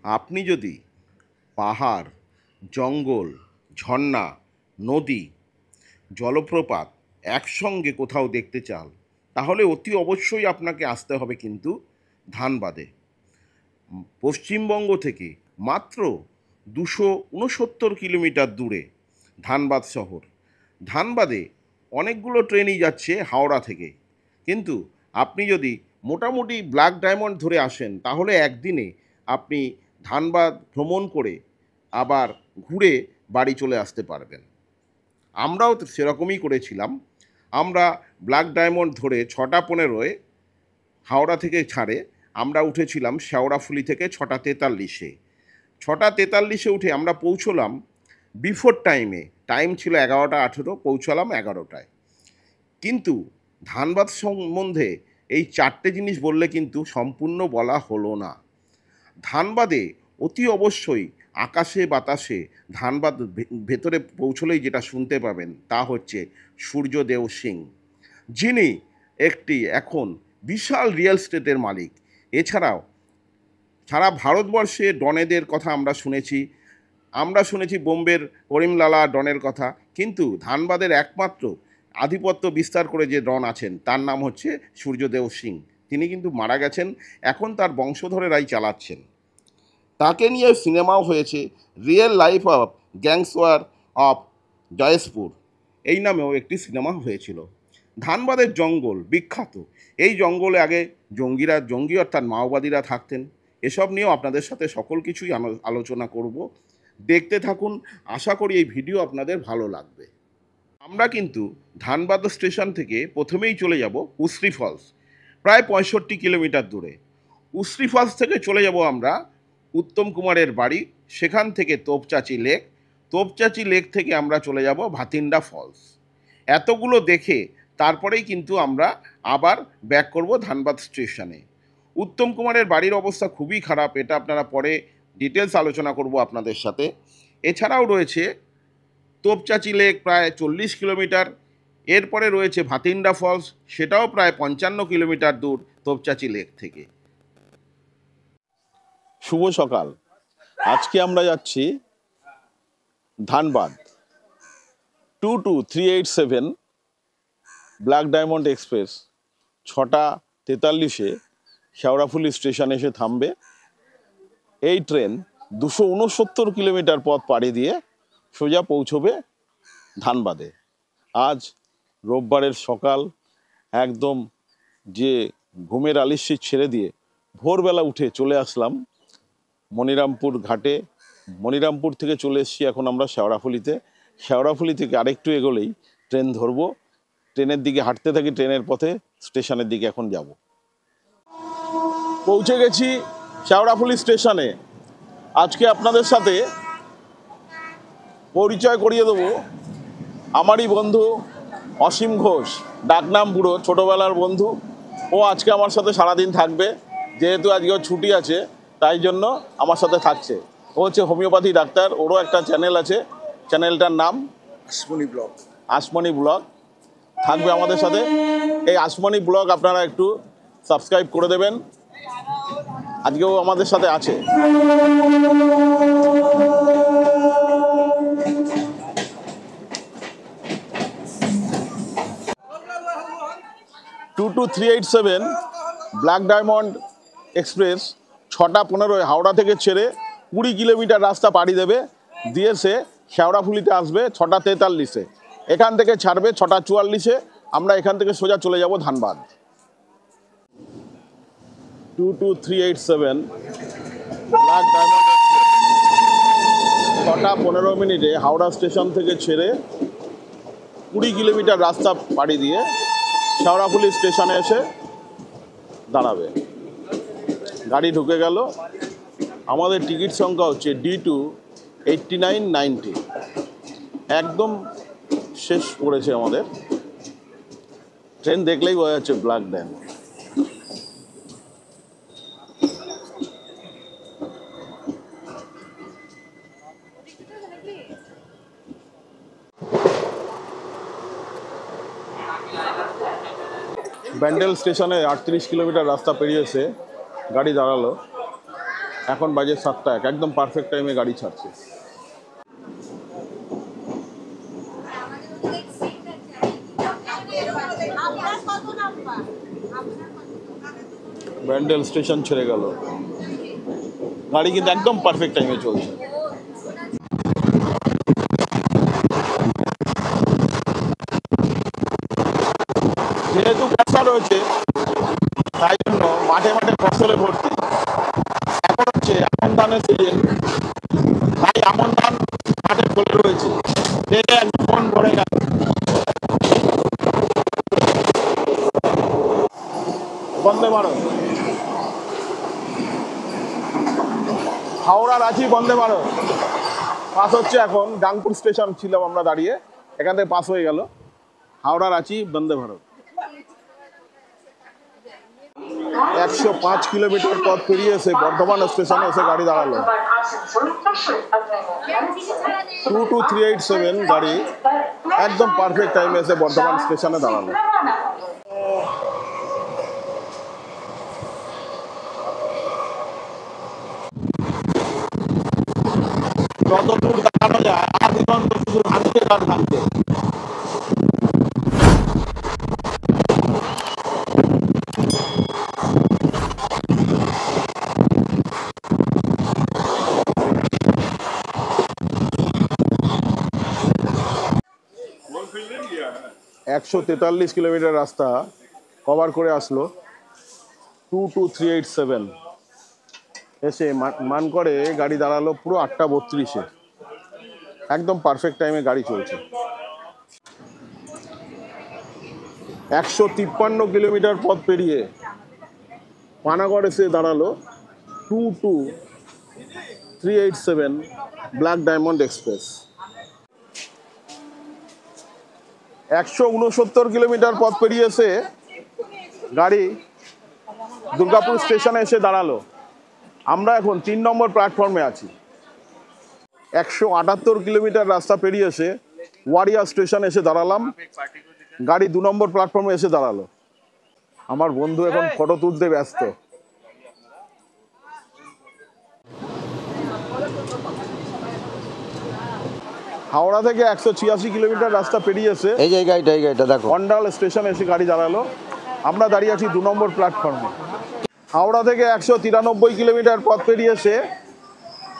আপনি যদি পাহাড়, জঙ্গল, ঝর্ণা, নদী, জলপ্রপাত একসঙ্গে কোথাও দেখতে চান, তাহলে অতি অবশ্যই আপনাকে আসতে হবে কিন্তু ধানবাদে। পশ্চিমবঙ্গ থেকে মাত্র 269 কিলোমিটার দূরে ধানবাদ শহর। ধানবাদে অনেকগুলো ট্রেনই যাচ্ছে হাওড়া থেকে, কিন্তু আপনি যদি মোটামুটি ব্ল্যাক ডায়মন্ড ধরে আসেন, তাহলে একদিনে আপনি ধানবাদ ভ্রমণ করে আবার ঘুরে বাড়ি চলে আসতে পারবেন। আমরাও তো সেরকমই করেছিলাম। আমরা ব্ল্যাক ডায়মন্ড ধরে 6:15-এ হাওড়া থেকে ছাড়ে আমরা উঠেছিলাম শেওড়াফুলি থেকে 6:43-এ। 6:43-এ উঠে আমরা পৌঁছলাম বিফোর টাইমে। টাইম ছিল 11:18, পৌঁছলাম 11টায়। কিন্তু ধানবাদ সম্বন্ধে এই 4টে জিনিস বললে কিন্তু সম্পূর্ণ বলা হলো না। ধানবাদে অতি অবশ্যই আকাশে বাতাসে ধানবাদ ভেতরে পৌঁছলেই যেটা শুনতে পাবেন তা হচ্ছে সূর্যদেব সিং, যিনি একটি এখন বিশাল রিয়েল এস্টেটের মালিক। এছাড়াও সারা ভারতবর্ষে ডনেদের কথা আমরা শুনেছি বোম্বের করিমলালা ডনের কথা, কিন্তু ধানবাদের একমাত্র আধিপত্য বিস্তার করে যে ডন আছেন তার নাম হচ্ছে সূর্যদেব সিং। তিনি কিন্তু মারা গেছেন, এখন তার বংশধরেরাই চালাচ্ছেন। তাকে নিয়ে সিনেমাও হয়েছে, real life of gangster of জয়সপুর এই নামেও একটি সিনেমা হয়েছিল। ধানবাদের জঙ্গল বিখ্যাত। এই জঙ্গলে আগে জঙ্গি অর্থাৎ মাওবাদীরা থাকতেন। এসব নিয়েও আপনাদের সাথে সকল কিছুই আলোচনা করব। দেখতে থাকুন, আশা করি এই ভিডিও আপনাদের ভালো লাগবে। আমরা কিন্তু ধানবাদ স্টেশন থেকে প্রথমেই চলে যাব উশ্রী ফলস, প্রায় 65 কিলোমিটার দূরে। উশ্রী ফলস থেকে চলে যাব আমরা উত্তম কুমারের বাড়ি, সেখান থেকে তোপচাঁচি লেক, তোপচাঁচি লেক থেকে আমরা চলে যাব ভাতিন্ডা ফলস। এতগুলো দেখে তারপরেই কিন্তু আমরা আবার ব্যাক করব ধানবাদ স্টেশনে। উত্তম কুমারের বাড়ির অবস্থা খুবই খারাপ, এটা আপনারা পরে ডিটেলস আলোচনা করব আপনাদের সাথে। এছাড়াও রয়েছে তোপচাঁচি লেক, প্রায় 40 কিলোমিটার। এরপরে রয়েছে ভাতিন্ডা ফলস, সেটাও প্রায় 55 কিলোমিটার দূর তোপচাঁচি লেক থেকে। শুভ সকাল। আজকে আমরা যাচ্ছি ধানবাদ। 22387 ব্ল্যাক ডায়মন্ড এক্সপ্রেস 6:43-এ শেওড়াফুলি স্টেশনে এসে থামবে। এই ট্রেন 269 কিলোমিটার পথ পাড়ি দিয়ে সোজা পৌঁছবে ধানবাদে। আজ রোববারের সকাল, একদম যে ঘুমের আলিস্যি ছেড়ে দিয়ে ভোরবেলা উঠে চলে আসলাম মনিরামপুর ঘাটে। মনিরামপুর থেকে চলে এসেছি এখন আমরা শেওড়াফুলিতে। শেওড়াফুলি থেকে আরেকটু এগোলেই ট্রেন ধরবো। ট্রেনের দিকে হাঁটতে থাকি, ট্রেনের পথে স্টেশনের দিকে এখন যাব। পৌঁছে গেছি শেওড়াফুলি স্টেশনে। আজকে আপনাদের সাথে পরিচয় করিয়ে দেবো আমারই বন্ধু অসীম ঘোষ, ডাকনাম বুড়ো, ছোটোবেলার বন্ধু। ও আজকে আমার সাথে সারাদিন থাকবে, যেহেতু আজকে ছুটি আছে তাই জন্য আমার সাথে থাকছে। ও হচ্ছে হোমিওপ্যাথি ডাক্তার, ওরও একটা চ্যানেল আছে, চ্যানেলটার নাম আসমনি ব্লগ। থাকবে আমাদের সাথে। এই আসমনি ব্লগ আপনারা একটু সাবস্ক্রাইব করে দেবেন। আজকেও আমাদের সাথে আছে। 22387 ব্ল্যাক ডায়মন্ড এক্সপ্রেস 6:15 হাওড়া থেকে ছেড়ে 20 কিলোমিটার রাস্তা পাড়ি দেবে, দিয়ে সে শেওড়াফুলিতে আসবে 6:43-এ। এখান থেকে ছাড়বে 6:44-এ। আমরা এখান থেকে সোজা চলে যাব Dhanbad. 22387 Black Diamond express 6:15 Howrah station থেকে ছেড়ে 20 কিলোমিটার রাস্তা পাড়ি দিয়ে শেওড়াফুলি স্টেশনে এসে দাঁড়াবে। গাড়ি ঢুকে গেল। আমাদের টিকিট সংখ্যা হচ্ছে D2 8990। একদম শেষ পড়েছে আমাদের। ট্রেন দেখলেই বোঝা যাচ্ছে ব্ল্যাক ডায়মন্ড। ব্যান্ডেল স্টেশনে 38 কিলোমিটার রাস্তা পেরিয়েছে গাড়ি দাঁড়ালো। এখন বাজে 7টা 1, একদম পারফেক্ট টাইমে গাড়ি ছাড়ছে। ব্যান্ডেল স্টেশন ছেড়ে গেল, গাড়ি কিন্তু একদম পারফেক্ট টাইমে চলছে। যেহেতু ব্যবসা রয়েছে তাই জন্য মাঠে মাঠে ফসলে ভর্তি। এখন হচ্ছে আমন ধানের সিজন, তাই আমন ধান মাঠে ফলে রয়েছে, মন ভরে গেল। বন্দে ভারত, হাওড়া রাঁচি বন্দে ভারত পাস হচ্ছে। এখন গাংপুর স্টেশন ছিলাম আমরা দাঁড়িয়ে, এখান থেকে পাস হয়ে গেল হাওড়া রাঁচি বন্দে ভারত। 105 কিলোমিটার পথ পেরিয়ে এসে বর্ধমান স্টেশনে এসে গাড়ি দাঁড়ালো। 22387 গাড়ি একদম পারফেক্ট টাইমে এসে বর্ধমান স্টেশনে দাঁড়ালো। যতদূর দেখানো যায় আদিগন্ত শুধু ভাঙতে আর ভাঙতে। একশো 43 কিলোমিটার রাস্তা কভার করে আসলো 22387 এসে মানকড়ে গাড়ি দাঁড়ালো পুরো 8টা 32-এ, একদম পারফেক্ট টাইমে গাড়ি চলছে। 153 কিলোমিটার পথ পেরিয়ে পানাগড় এসে দাঁড়ালো 22387 ব্ল্যাক ডায়মন্ড এক্সপ্রেস। 169 কিলোমিটার পথ পেরিয়ে এসে গাড়ি দুর্গাপুর স্টেশনে এসে দাঁড়ালো। আমরা এখন 3 নম্বর প্ল্যাটফর্মে আছি। 178 কিলোমিটার রাস্তা পেরিয়ে এসে ওয়ারিয়া স্টেশনে এসে দাঁড়ালাম, গাড়ি 2 নম্বর প্ল্যাটফর্মে এসে দাঁড়ালো। আমার বন্ধু এখন ফটো তুলতে ব্যস্ত। হাওড়া থেকে 186 কিলোমিটার রাস্তা পেরিয়ে এসে এই গাড়িটা দেখো অন্ডাল স্টেশনে এসে গাড়ি দাঁড়ালো। আমরা দাঁড়িয়ে আছি 2 নম্বর প্ল্যাটফর্মে। হাওড়া থেকে 193 কিলোমিটার পথ পেরিয়ে এসে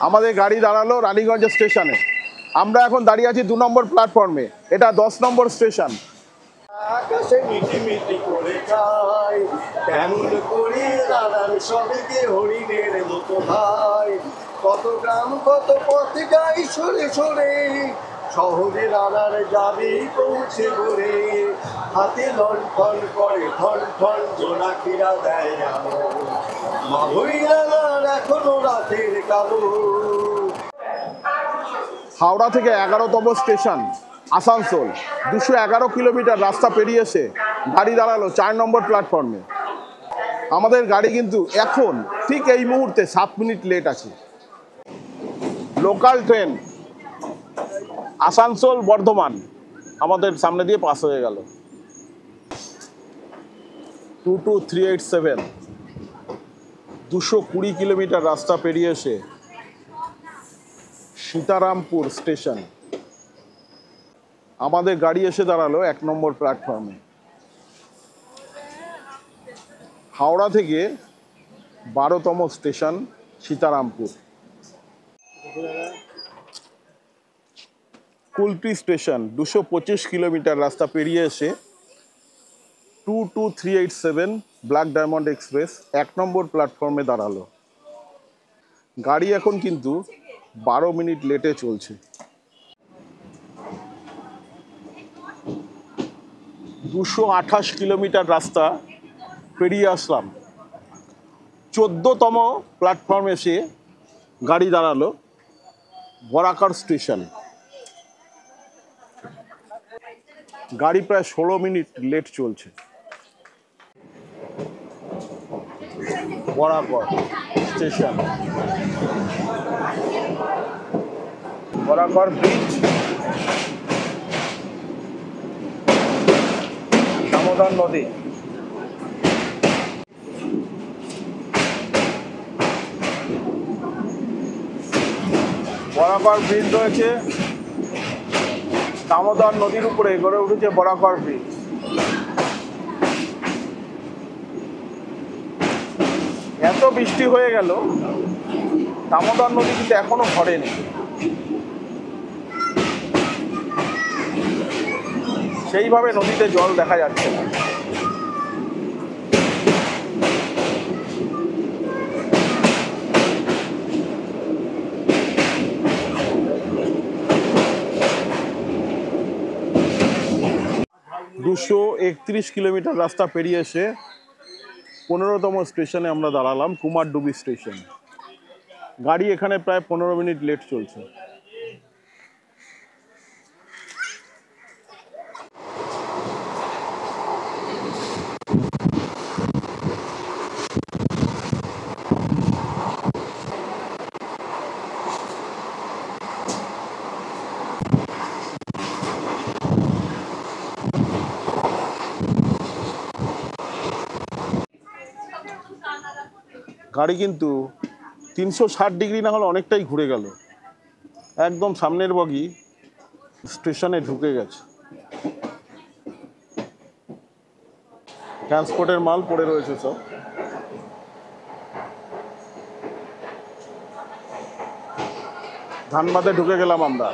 আমাদের গাড়ি দাঁড়ালো রানীগঞ্জ স্টেশনে। আমরা এখন দাঁড়িয়ে আছি 2 নম্বর প্ল্যাটফর্মে, এটা 10 নম্বর স্টেশন। আকাশে মিটি মিটি করে যায় কেমন করে দাঁড়ান সবাইকে হরিণের মতো ভাই, কত গ্রাম কত পথ যাই সরে সরে, শহরে রানার যাবে পৌঁছে বলে, হাতে লণ্ঠন করে ঠন ঠন জোনাকিরা দেয় মাহই রানার এখনো রাতের কালো। হাওড়া থেকে 11তম স্টেশন আসানসোল, 211 কিলোমিটার রাস্তা পেরিয়ে এসে গাড়ি দাঁড়ালো 4 নম্বর প্ল্যাটফর্মে। আমাদের গাড়ি কিন্তু এখন ঠিক এই মুহূর্তে 7 মিনিট লেট আছে। লোকাল ট্রেন আসানসোল বর্ধমান আমাদের সামনে দিয়ে পাস হয়ে গেল। 22387 220 কিলোমিটার রাস্তা পেরিয়ে এসে সীতারামপুর স্টেশন আমাদের গাড়ি এসে দাঁড়ালো 1 নম্বর প্ল্যাটফর্মে। হাওড়া থেকে 12তম station Sitarampur. Kulti station 225 kilometre রাস্তা পেরিয়ে এসে 22387 ব্ল্যাক ডায়মন্ড এক্সপ্রেস 1 নম্বর প্ল্যাটফর্মে দাঁড়ালো। গাড়ি এখন কিন্তু 12 মিনিট লেটে চলছে। 228 কিলোমিটার রাস্তা পেরিয়ে আসলাম, 14তম প্ল্যাটফর্মে এসে গাড়ি দাঁড়ালো বরাকর স্টেশন। গাড়ি প্রায় 16 মিনিট লেট চলছে। বরাকর স্টেশন, বরাকর ব্রিজ, দামোদর নদী। বরাকর ব্রিজ রয়েছে, দামোদর নদীর উপরে গড়ে উঠেছে বরাকর ব্রিজ। এত বৃষ্টি হয়ে গেল, দামোদর নদী কিন্তু এখনো ভরেনি। সেইভাবে নদীতে জল দেখা যাচ্ছে না। 231 কিলোমিটার রাস্তা পেরিয়ে এসে 15তম স্টেশনে আমরা দাঁড়ালাম, কুমারডুবি স্টেশন। গাড়ি এখানে প্রায় 15 মিনিট লেট চলছে। গাড়ি কিন্তু 360 ডিগ্রি না হলে অনেকটাই ঘুরে গেল। একদম সামনের বগি স্টেশনে ঢুকে গেছে। ট্রান্সপোর্টের মাল পড়ে রয়েছে সব। ধানবাদে ঢুকে গেলাম আমরা।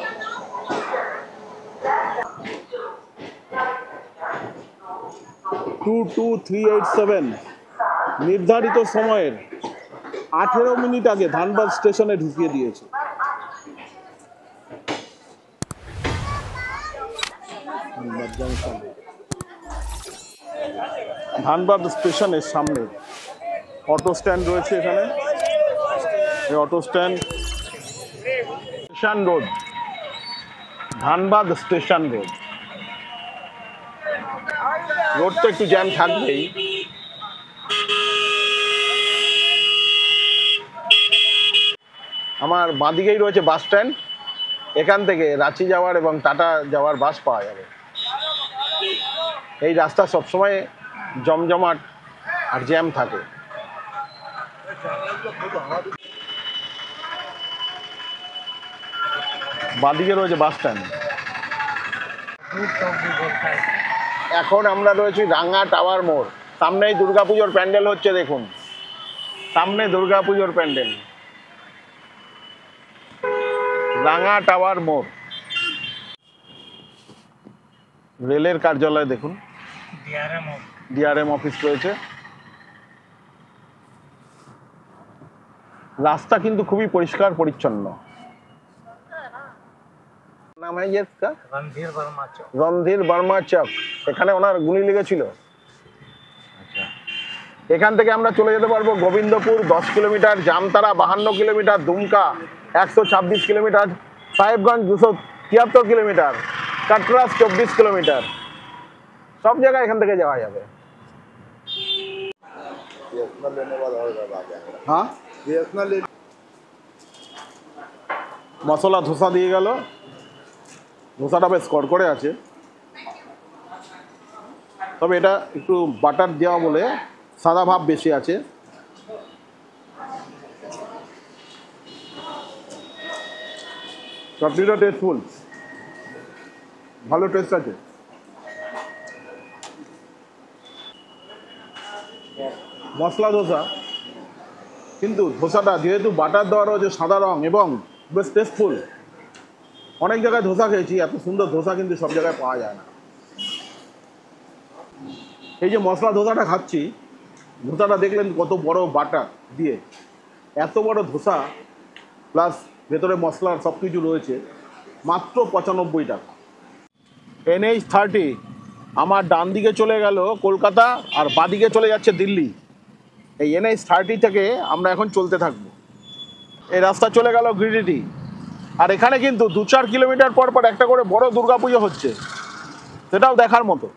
নির্ধারিত সময়ের 18 মিনিট আগে ধানবাদ স্টেশনে ঢুকিয়ে দিয়েছে। ধানবাদ স্টেশনের সামনে অটো স্ট্যান্ড রয়েছে। এখানে এই auto stand, station road, Dhanbad station road. রোডটা একটু জ্যাম থাকবেই। আমার বাঁদিকেই রয়েছে বাস স্ট্যান্ড। এখান থেকে রাঁচি যাওয়ার এবং টাটা যাওয়ার বাস পাওয়া যাবে। এই রাস্তা সবসময় জমজমাট আর জ্যাম থাকে। বাঁদিকে রয়েছে বাস স্ট্যান্ড। এখন আমরা রয়েছি রাঙ্গা টাওয়ার মোড়। সামনেই দুর্গাপুজোর প্যান্ডেল হচ্ছে, দেখুন সামনে দুর্গাপুজোর প্যান্ডেল। রাঙ্গা টাওয়ার মোড়। রেলের কার্যালয় দেখুন, ডিআরএম অফিস রয়েছে। রাস্তা কিন্তু খুবই পরিষ্কার পরিচ্ছন্ন। নাম রণধীর বর্মা চক। এখানে ওনার গুলি লেগেছিল। এখান থেকে আমরা চলে যেতে পারবো Gobindpur 10 kilometre, Jamtara 52 kilometre, Dumka 126 kilometre, Sahebganj 273 kilometre, Katras 24 kilometre. সব জায়গায় এখান থেকে যাওয়া যাবে। হ্যাঁ, মশলা ধোসা দিয়ে গেল। ধোসাটা বেশ কড়কড়ে আছে, তবে এটা একটু বাটার দেওয়া বলে সাদা ভাব বেশি আছে। চটনিটা টেস্টফুল, ভালো টেস্ট আছে। মশলা ধোসা, কিন্তু ধোসাটা যেহেতু বাটার দেওয়া রয়েছে, সাদা রং এবং বেশ টেস্টফুল। অনেক জায়গায় ধোসা খেয়েছি, এত সুন্দর ধোসা কিন্তু সব জায়গায় পাওয়া যায় না। এই যে মশলা ধোসাটা খাচ্ছি, ধোসাটা দেখলেন কত বড় বাটার দিয়ে, এত বড় ধোসা প্লাস ভেতরে মশলার সব কিছু রয়েছে, মাত্র 95 টাকা। NH30 আমার ডান দিকে চলে গেল কলকাতা আর বাঁদিকে চলে যাচ্ছে দিল্লি। এই NH30 থেকে আমরা এখন চলতে থাকবো। এই রাস্তা চলে গেল গিরিডি। আর এখানে কিন্তু 2-4 কিলোমিটার পর পর একটা করে বড় দুর্গাপুজো হচ্ছে, সেটাও দেখার মতো।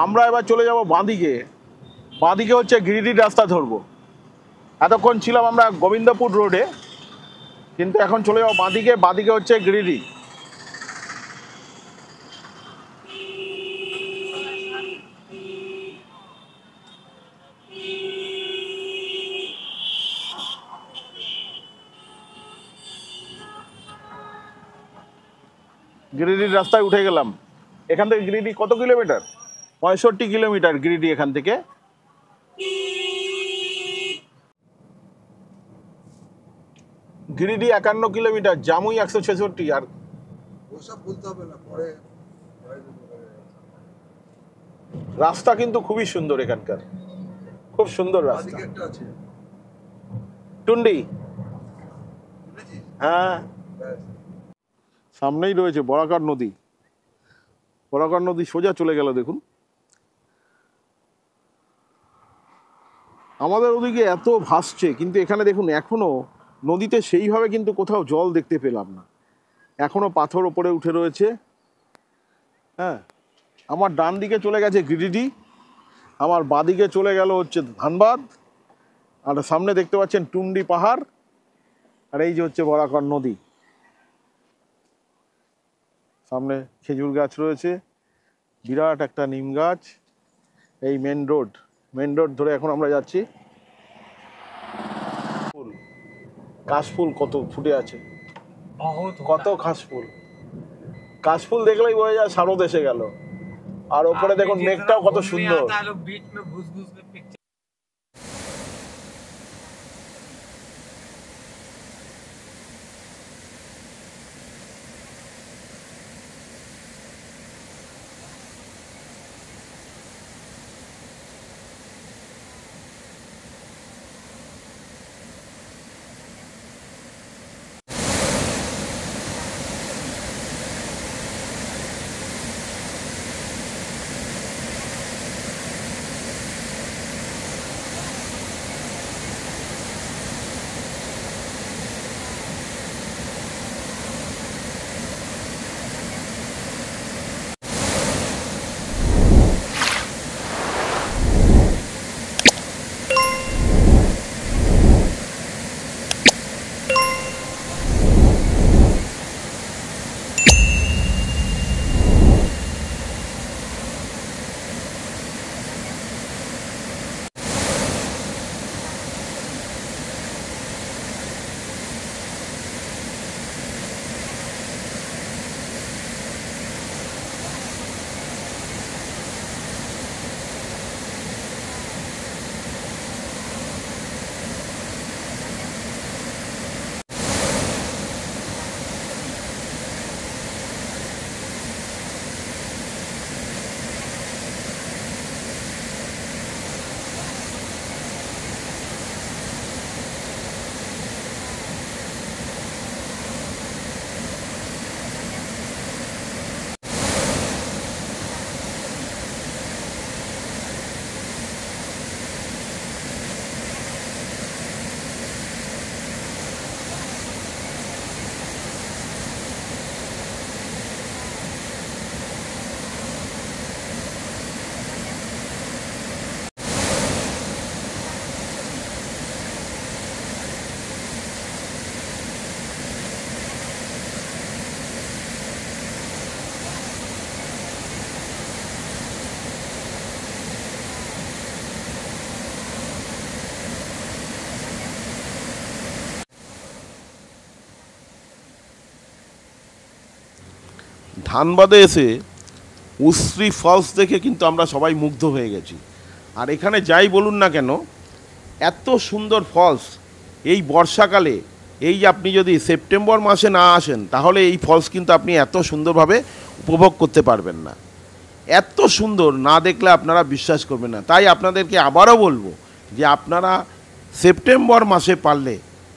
আমরা এবার চলে যাব বাঁদিকে। বাঁদিকে হচ্ছে গিরিডির রাস্তা ধরবো। এতক্ষণ ছিলাম আমরা গোবিন্দপুর রোডে, কিন্তু এখন চলে যাবো বাঁদিকে। বাঁদিকে হচ্ছে গিরিডি। গিরিডির রাস্তায় উঠে গেলাম। এখান থেকে গিরিডি কত কিলোমিটার? 65 কিলোমিটার গিরিডি এখান থেকে। গিরিডি 51 কিলোমিটার, জামুই 166। আর ওসব বলতে হবে না, পরে রাস্তা কিন্তু খুবই সুন্দর এখানকার, খুব সুন্দর রাস্তা। একটা আছে টুন্ডি, হ্যাঁ সামনেই রয়েছে বরাকার নদী। বরাকার নদী সোজা চলে গেল দেখুন। আমাদের ওদিকে এত ভাসছে, কিন্তু এখানে দেখুন এখনো নদীতে সেইভাবে কিন্তু কোথাও জল দেখতে পেলাম না, এখনো পাথর ওপরে উঠে রয়েছে। হ্যাঁ, আমার ডান দিকে চলে গেছে গিরিডি, আমার বাঁদিকে চলে গেল হচ্ছে ধানবাদ, আর সামনে দেখতে পাচ্ছেন টুন্ডি পাহাড়, আর এই যে হচ্ছে বরাকর নদী। সামনে খেজুর গাছ রয়েছে, বিরাট একটা নিম গাছ। এই মেন রোড ধরে এখন আমরা যাচ্ছি। ফুল, কাশফুল কত ফুটে আছে, কত কাশফুল। কাশফুল দেখলেই বোঝা যায় শারদ এসে গেল। আর ওপরে দেখুন মেঘটাও কত সুন্দর। ধানবাদে এসে উশ্রী ফলস দেখে কিন্তু আমরা সবাই মুগ্ধ হয়ে গেছি। আর এখানে যাই বলুন না কেন, এত সুন্দর ফলস এই বর্ষাকালে, এই আপনি যদি সেপ্টেম্বর মাসে না আসেন তাহলে এই ফলস কিন্তু আপনি এত সুন্দরভাবে উপভোগ করতে পারবেন না। এত সুন্দর না দেখলে আপনারা বিশ্বাস করবেন না। তাই আপনাদেরকে আবারও বলবো যে আপনারা সেপ্টেম্বর মাসে পারলে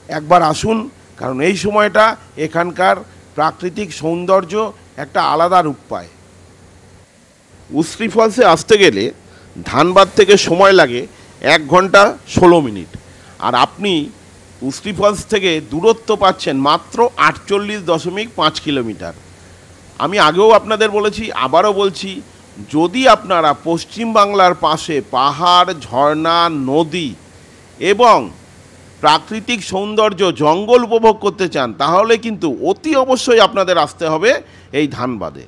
একবার আসুন, কারণ এই সময়টা এখানকার প্রাকৃতিক সৌন্দর্য একটা আলাদা রূপ পায়। উশ্রী ফলসে আসতে গেলে ধানবাদ থেকে সময় লাগে 1 ঘন্টা 16 মিনিট, আর আপনি উশ্রী ফলস থেকে দূরত্ব পাচ্ছেন মাত্র 48.5 কিলোমিটার। আমি আগেও আপনাদের বলেছি, আবারও বলছি, যদি আপনারা পশ্চিমবাংলার পাশে পাহাড়, ঝর্ণা, নদী এবং প্রাকৃতিক সৌন্দর্য, জঙ্গল উপভোগ করতে চান, তাহলে কিন্তু অতি অবশ্যই আপনাদের আসতে হবে এই ধানবাদে।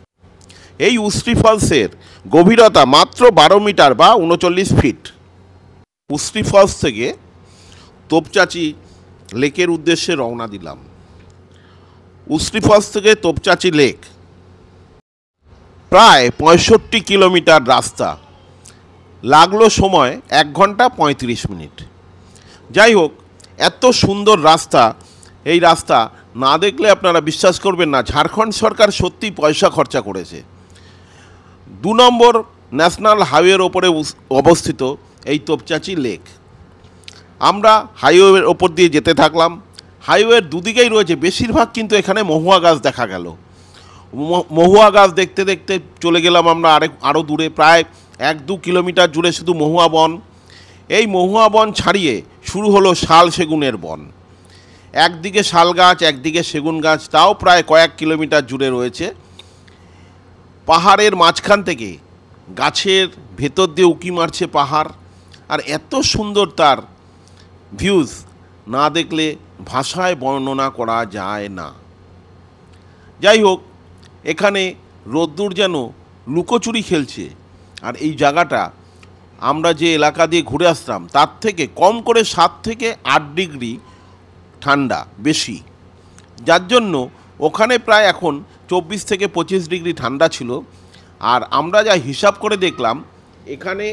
এই উশ্রী ফলসের গভীরতা মাত্র 12 মিটার বা 39 ফিট। উশ্রী ফলস থেকে তোপচাচি লেকের উদ্দেশ্যে রওনা দিলাম। উশ্রী ফলস থেকে তোপচাচি লেক প্রায় 65 কিলোমিটার রাস্তা, লাগলো সময় 1 ঘন্টা 35 মিনিট। যাই হোক, এত সুন্দর রাস্তা, এই রাস্তা না দেখলে আপনারা বিশ্বাস করবেন না, ঝাড়খণ্ড সরকার সত্যি পয়সা খরচা করেছে। 2 নম্বর ন্যাশনাল হাইওয়ের ওপরে অবস্থিত এই তোপচাঁচি লেক। আমরা হাইওয়ের ওপর দিয়ে যেতে থাকলাম। হাইওয়ের দুদিকেই রয়েছে, বেশিরভাগ কিন্তু এখানে মহুয়া গাছ দেখা গেল। মহুয়া গাছ দেখতে দেখতে চলে গেলাম আমরা আরও দূরে, প্রায় 1-2 কিলোমিটার জুড়ে শুধু মহুয়া বন। এই মহুয়া বন ছাড়িয়ে শুরু হলো শাল সেগুনের বন। একদিকে শাল গাছ, একদিকে সেগুন গাছ, তাও প্রায় কয়েক কিলোমিটার জুড়ে রয়েছে। পাহাড়ের মাঝখান থেকে গাছের ভেতর দিয়ে উঁকি মারছে পাহাড়, আর এত সুন্দর তার ভিউজ, না দেখলে ভাষায় বর্ণনা করা যায় না। যাই হোক, এখানে রোদ্দুর যেন লুকোচুরি খেলছে। আর এই জায়গাটা আমরা যে এলাকা দিয়ে ঘুরে আসলাম তার থেকে কম করে 7 থেকে 8 ডিগ্রি ঠান্ডা বেশি, যার জন্য ওখানে প্রায় এখন 24 থেকে 25 ডিগ্রি ঠান্ডা ছিল। আর আমরা যা হিসাব করে দেখলাম, এখানে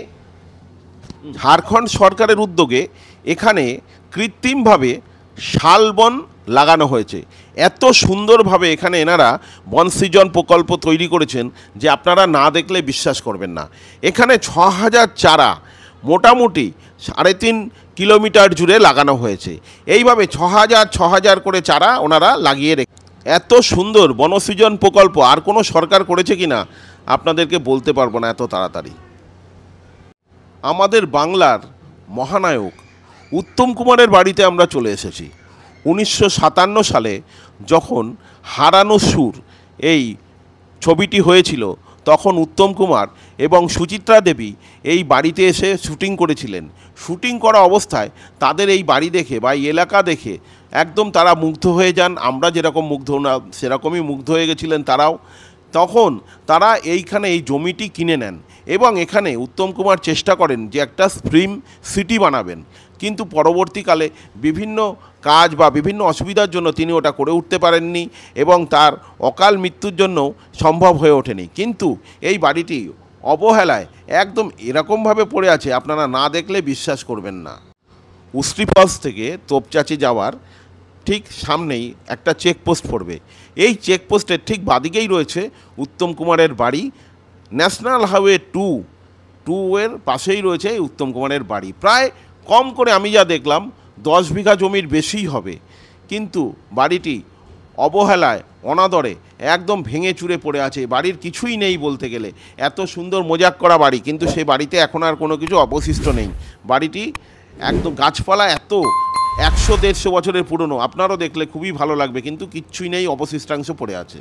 ঝাড়খণ্ড সরকারের উদ্যোগে এখানে কৃত্রিমভাবে শালবন লাগানো হয়েছে। এত সুন্দরভাবে এখানে এনারা বন সৃজন প্রকল্প তৈরি করেছেন যে আপনারা না দেখলে বিশ্বাস করবেন না। এখানে 6000 চারা মোটামুটি 3.5 কিলোমিটার জুড়ে লাগানো হয়েছে। এইভাবে 6000 করে চারা ওনারা লাগিয়ে রেখে, এত সুন্দর বনসৃজন প্রকল্প আর কোনো সরকার করেছে কি না আপনাদেরকে বলতে পারবো না এত তাড়াতাড়ি। আমাদের বাংলার মহানায়ক উত্তম কুমারের বাড়িতে আমরা চলে এসেছি। 1957 সালে যখন হারানো সুর এই ছবিটি হয়েছিল, তখন উত্তম কুমার এবং সুচিত্রা দেবী এই বাড়িতে এসে শুটিং করেছিলেন। শুটিং করা অবস্থায় তাদের এই বাড়ি দেখে বা এই এলাকা দেখে একদম তারা মুগ্ধ হয়ে যান। আমরা যেরকম মুগ্ধ না, সেরকমই মুগ্ধ হয়ে গেছিলেন তারাও। তখন তারা এইখানে এই জমিটি কিনে নেন এবং এখানে উত্তম কুমার চেষ্টা করেন যে একটা ফিল্ম সিটি বানাবেন, কিন্তু পরবর্তীকালে বিভিন্ন কাজ বা বিভিন্ন অসুবিধার জন্য তিনি ওটা করে উঠতে পারেননি এবং তার অকাল মৃত্যুর জন্য সম্ভব হয়ে ওঠেনি। কিন্তু এই বাড়িটি অবহেলায় একদম এরকমভাবে পড়ে আছে, আপনারা না দেখলে বিশ্বাস করবেন না। উস্ত্রিপাস থেকে তোপচাঁচি যাওয়ার ঠিক সামনেই একটা চেকপোস্ট পড়বে। এই চেকপোস্টের ঠিক বাদিকেই রয়েছে উত্তম কুমারের বাড়ি। ন্যাশনাল হাইওয়ে 2 এর পাশেই রয়েছে উত্তম কুমারের বাড়ি। প্রায় কম করে আমি যা দেখলাম 10 বিঘা জমির বেশিই হবে, কিন্তু বাড়িটি অবহেলায় অনাদরে একদম ভেঙে চুরে পড়ে আছে। বাড়ির কিছুই নেই বলতে গেলে, এত সুন্দর মজাক করা বাড়ি, কিন্তু সেই বাড়িতে এখন আর কোনো কিছু অবশিষ্ট নেই। বাড়িটি একদম গাছপালা এত 100-150 বছরের পুরনো, আপনারও দেখলে খুবই ভালো লাগবে, কিন্তু কিচ্ছুই নেই, অবশিষ্টাংশ পড়ে আছে।